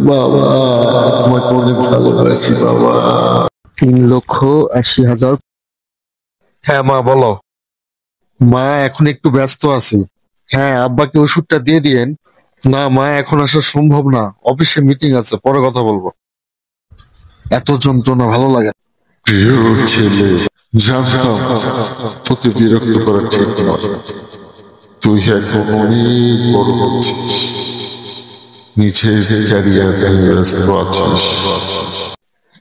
বাবা, তোমাকে অনেক ভালোবাসি বাবা। 3,80,000। হ্যাঁ মা, বলো। মা এখন একটু ব্যস্ত আছি। হ্যাঁ, আব্বাকে ওষুধটা দিয়ে দিয়েন। না মা, এখন আসা সম্ভব না, অফিসে মিটিং আছে, পরে কথা বলবো। এত যন্ত্রণা ভালো লাগে না। প্রিয় ছেলে, জানতাম তোকে বিরক্ত করা ঠিক নয়। তুই এখন অনেক বড় হচ্ছিস, নিজের ক্যারিয়ার নিয়ে ব্যস্ত আছিস।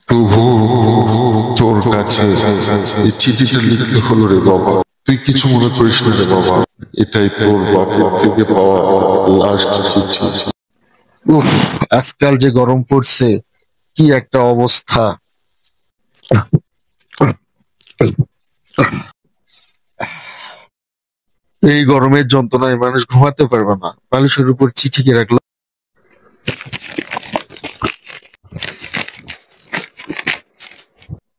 তবু তোর কাছে এই চিঠিটা লিখতে হলো রে বাবা। তুই কিছু মনে করিস না রে বাবা, এটাই তোর বাপের থেকে পাওয়া লাস্ট চিঠি। উফ, আজকাল যে গরম পড়ছে, কি একটা অবস্থা। এই গরমের যন্ত্রণায় মানুষ ঘুমাতে পারবে না, বালিশের উপর চিঠি কে রাখলো।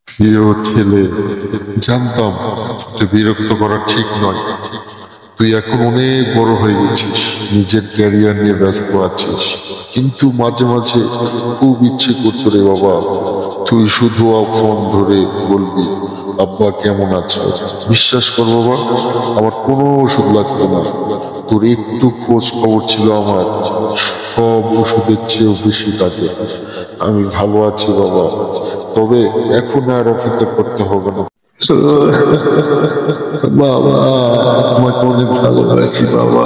প্রিয় ছেলে, জানতাম তোকে বিরক্ত করা ঠিক নয়। তুই এখন অনেক বড় হয়ে গেছিস, নিজের ক্যারিয়ার নিয়ে ব্যস্ত আছিস। কিন্তু মাঝে মাঝে খুব ইচ্ছে করতো রে বাবা, তুই শুধু ফোন ধরে বলবি আব্বা কেমন আছো। বিশ্বাস কর বাবা, আমার কোনো ওষুধ লাগতো না, তোর একটু খোঁজ খবর ছিল আমার সব ওষুধের চেয়েও বেশি কাজে। আমি ভালো আছি বাবা, তবে এখন আর অপেক্ষা করতে হবে না। বাবা, তোমাকে অনেক ভালোবাসি বাবা।